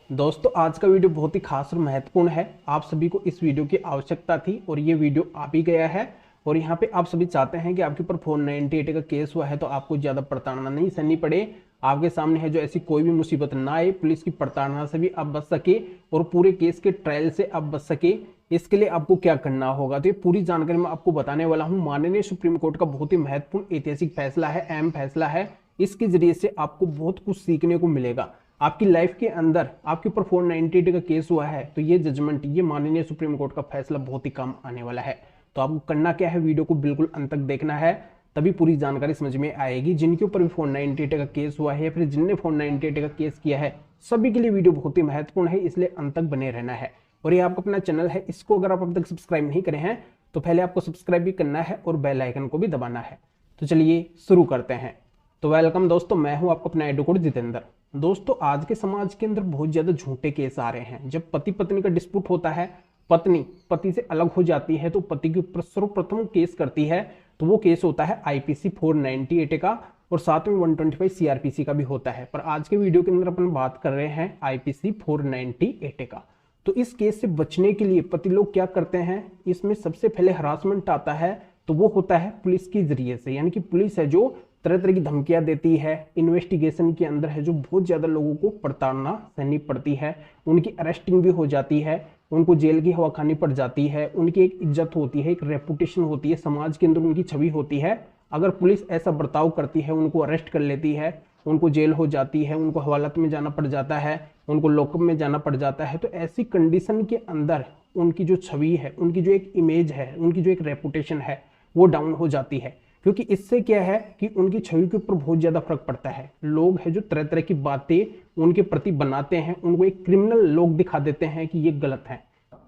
दोस्तों आज का वीडियो बहुत ही खास और महत्वपूर्ण है। आप सभी को इस वीडियो की आवश्यकता थी और ये वीडियो आ भी गया है। और यहाँ पे आप सभी चाहते हैं कि आपके ऊपर 498 का केस हुआ है तो आपको ज़्यादा प्रताड़ना नहीं सहनी पड़े। आपके सामने है जो ऐसी कोई भी मुसीबत ना आए, पुलिस की प्रताड़ना से भी आप बच सके और पूरे केस के ट्रायल से आप बच सके। इसके लिए आपको क्या करना होगा तो ये पूरी जानकारी मैं आपको बताने वाला हूँ। माननीय सुप्रीम कोर्ट का बहुत ही महत्वपूर्ण ऐतिहासिक फैसला है, अहम फैसला है। इसके जरिए से आपको बहुत कुछ सीखने को मिलेगा। आपकी लाइफ के अंदर आपके ऊपर 498 का केस हुआ है तो ये जजमेंट, ये माननीय सुप्रीम कोर्ट का फैसला बहुत ही काम आने वाला है। तो आपको करना क्या है, वीडियो को बिल्कुल अंत तक देखना है, तभी पूरी जानकारी समझ में आएगी। जिनके ऊपर भी 498 का केस हुआ है या फिर जिनने 498 का केस किया है, सभी के लिए वीडियो बहुत ही महत्वपूर्ण है, इसलिए अंत तक बने रहना है। और ये आपका अपना चैनल है, इसको अगर आप अब तक सब्सक्राइब नहीं करे हैं तो पहले आपको सब्सक्राइब भी करना है और बेल आइकन को भी दबाना है। तो चलिए शुरू करते हैं। तो वेलकम दोस्तों, मैं हूं आपका अपना एडवोकेट जितेंद्र। दोस्तों आज के समाज के अंदर बहुत ज्यादा झूठे केस आ रहे हैं। जब पति पत्नी का डिस्प्यूट होता है, पत्नी पति से अलग हो जाती है तो पति के ऊपर सर्वप्रथम केस करती है, तो वो केस होता है आईपीसी 498 का और साथ में 125 सीआरपीसी का भी होता है। पर आज के वीडियो के अंदर अपन बात कर रहे हैं आईपीसी 498 का। तो इस केस से बचने के लिए पति लोग क्या करते हैं, इसमें सबसे पहले हरासमेंट आता है तो वो होता है पुलिस के जरिए से। यानी कि पुलिस है जो तरह तरह की धमकियां देती है, इन्वेस्टिगेशन के अंदर है जो बहुत ज्यादा लोगों को प्रताड़ना सहनी पड़ती है, उनकी अरेस्टिंग भी हो जाती है, उनको जेल की हवा खानी पड़ जाती है, उनकी एक इज्जत होती है, एक रेपुटेशन होती है, समाज के अंदर उनकी छवि होती है। अगर पुलिस ऐसा बर्ताव करती है, उनको अरेस्ट कर लेती है, उनको जेल हो जाती है, उनको हवालात में जाना पड़ जाता है, उनको लॉकअप में जाना पड़ जाता है, तो ऐसी कंडीशन के अंदर उनकी जो छवि है, उनकी जो एक इमेज है, उनकी जो एक रेपुटेशन है वो डाउन हो जाती है। क्योंकि इससे क्या है कि उनकी छवि के ऊपर बहुत ज्यादा फर्क पड़ता है। लोग है जो तरह तरह की बातें उनके प्रति बनाते हैं, उनको एक क्रिमिनल लोग दिखा देते हैं कि ये गलत है।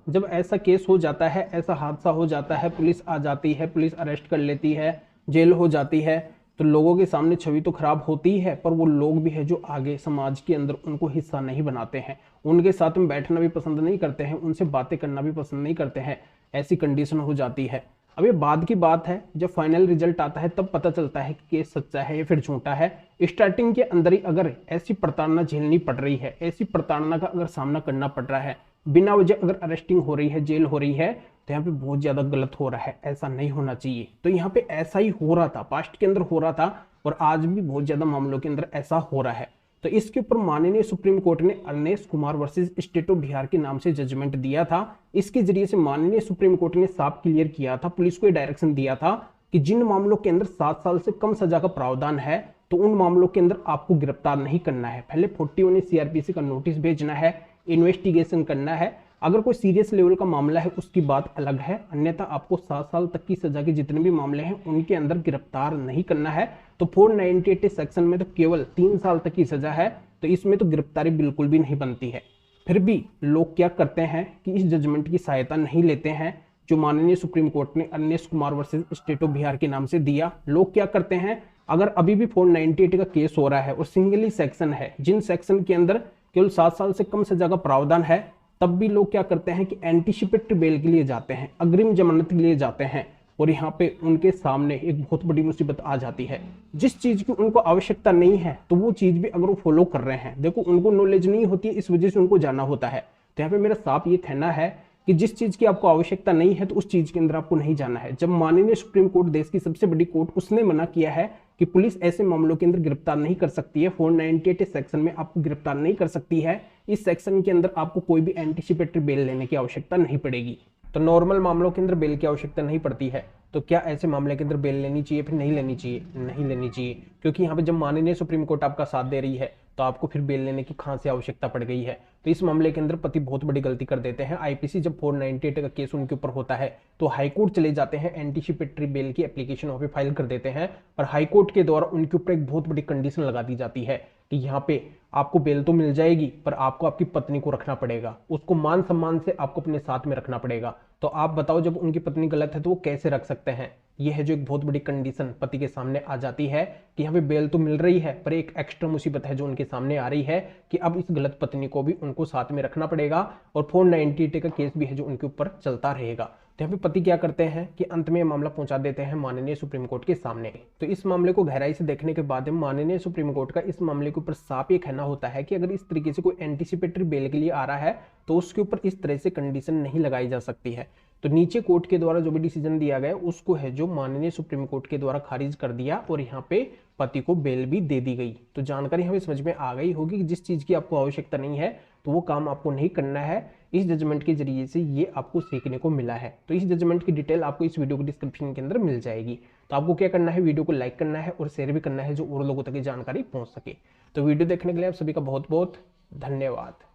जब ऐसा केस हो जाता है, ऐसा हादसा हो जाता है, पुलिस आ जाती है, पुलिस अरेस्ट कर लेती है, जेल हो जाती है, तो लोगों के सामने छवि तो खराब होती है, पर वो लोग भी है जो आगे समाज के अंदर उनको हिस्सा नहीं बनाते हैं, उनके साथ में बैठना भी पसंद नहीं करते हैं, उनसे बातें करना भी पसंद नहीं करते हैं। ऐसी कंडीशन हो जाती है। अब ये बाद की बात है, जब फाइनल रिजल्ट आता है तब पता चलता है कि केस सच्चा है या फिर झूठा है। स्टार्टिंग के अंदर ही अगर ऐसी प्रताड़ना झेलनी पड़ रही है, ऐसी प्रताड़ना का अगर सामना करना पड़ रहा है, बिना वजह अगर अरेस्टिंग हो रही है, जेल हो रही है, तो यहाँ पे बहुत ज्यादा गलत हो रहा है, ऐसा नहीं होना चाहिए। तो यहाँ पे ऐसा ही हो रहा था, पास्ट के अंदर हो रहा था और आज भी बहुत ज्यादा मामलों के अंदर ऐसा हो रहा है। तो इसके ऊपर माननीय सुप्रीम कोर्ट ने Arnesh Kumar versus state of Bihar के नाम से जजमेंट दिया था। इसके जरिए से माननीय सुप्रीम कोर्ट ने साफ क्लियर किया था, पुलिस को डायरेक्शन दिया था कि जिन मामलों के अंदर 7 साल से कम सजा का प्रावधान है तो उन मामलों के अंदर आपको गिरफ्तार नहीं करना है। पहले 41 सीआरपीसी का नोटिस भेजना है, इन्वेस्टिगेशन करना है। अगर कोई सीरियस लेवल का मामला है उसकी बात अलग है, अन्यथा आपको 7 साल तक की सजा के जितने भी मामले हैं उनके अंदर गिरफ्तार नहीं करना है। तो 498 सेक्शन में तो केवल 3 साल तक की सजा है, तो इसमें तो गिरफ्तारी बिल्कुल भी नहीं बनती है। फिर भी लोग क्या करते हैं कि इस जजमेंट की सहायता नहीं लेते हैं जो माननीय सुप्रीम कोर्ट ने Arnesh Kumar versus state of Bihar के नाम से दिया। लोग क्या करते हैं, अगर अभी भी 498 का केस हो रहा है और सिंगली सेक्शन है, जिन सेक्शन के अंदर केवल 7 साल से कम सजा का प्रावधान है, तब भी लोग क्या करते हैं कि एंटीसिपेटरी बेल के लिए जाते हैं, अग्रिम जमानत के लिए जाते हैं। और यहाँ पे उनके सामने एक बहुत बड़ी मुसीबत आ जाती है। जिस चीज की उनको आवश्यकता नहीं है तो वो चीज भी अगर वो फॉलो कर रहे हैं, देखो उनको नॉलेज नहीं होती है, इस वजह से उनको जाना होता है। तो यहाँ पे मेरा साफ ये कहना है कि जिस चीज की आपको आवश्यकता नहीं है तो उस चीज के अंदर आपको नहीं जाना है। जब माननीय सुप्रीम कोर्ट, देश की सबसे बड़ी कोर्ट, उसने मना किया है कि पुलिस ऐसे मामलों के अंदर गिरफ्तार नहीं कर सकती है, 498 सेक्शन में आपको गिरफ्तार नहीं कर सकती है, इस सेक्शन के अंदर आपको कोई भी एंटीसिपेटरी बेल लेने की आवश्यकता नहीं पड़ेगी। तो नॉर्मल मामलों के अंदर बेल की आवश्यकता नहीं पड़ती है, तो क्या ऐसे मामले के अंदर बेल लेनी चाहिए फिर नहीं लेनी चाहिए? नहीं लेनी चाहिए, क्योंकि यहाँ पे जब माननीय सुप्रीम कोर्ट आपका साथ दे रही है तो आपको फिर बेल लेने की कहां से आवश्यकता पड़ गई है? तो इस मामले के अंदर पति बहुत बड़ी गलती कर देते हैं। आईपीसी जब 498 का केस उनके ऊपर होता है तो हाईकोर्ट चले जाते हैं, एंटीसिपेटरी बेल की एप्लीकेशन वहां पे फाइल कर देते हैं, पर हाईकोर्ट के द्वारा उनके ऊपर एक बहुत बड़ी कंडीशन लगा दी जाती है कि यहाँ पे आपको बेल तो मिल जाएगी पर आपको आपकी पत्नी को रखना पड़ेगा, उसको मान सम्मान से आपको अपने साथ में रखना पड़ेगा। तो आप बताओ, जब उनकी पत्नी गलत है तो वो कैसे रख सकते हैं? यह है जो एक बहुत बड़ी कंडीशन पति के सामने आ जाती है कि यहाँ पे बेल तो मिल रही है, पर एक एक्स्ट्रा मुसीबत है जो उनके सामने आ रही है कि अब इस गलत पत्नी को भी उनको साथ में रखना पड़ेगा और 498 का केस भी है जो उनके ऊपर चलता रहेगा। तो यहाँ पे पति क्या करते हैं कि अंत में मामला पहुंचा देते हैं माननीय सुप्रीम कोर्ट के सामने। तो इस मामले को गहराई से देखने के बाद माननीय सुप्रीम कोर्ट का इस मामले के ऊपर साफ ये कहना होता है कि अगर इस तरीके से कोई एंटीसिपेटरी बेल के लिए आ रहा है तो उसके ऊपर इस तरह से कंडीशन नहीं लगाई जा सकती है। तो नीचे कोर्ट के द्वारा जो भी डिसीजन दिया गया उसको है जो माननीय सुप्रीम कोर्ट के द्वारा खारिज कर दिया और यहाँ पे पति को बेल भी दे दी गई। तो जानकारी हमें समझ में आ गई होगी कि जिस चीज की आपको आवश्यकता नहीं है तो वो काम आपको नहीं करना है। इस जजमेंट के जरिए से ये आपको सीखने को मिला है। तो इस जजमेंट की डिटेल आपको इस वीडियो के डिस्क्रिप्शन के अंदर मिल जाएगी। तो आपको क्या करना है, वीडियो को लाइक करना है और शेयर भी करना है जो और लोगों तक ये जानकारी पहुंच सके। तो वीडियो देखने के लिए आप सभी का बहुत बहुत धन्यवाद।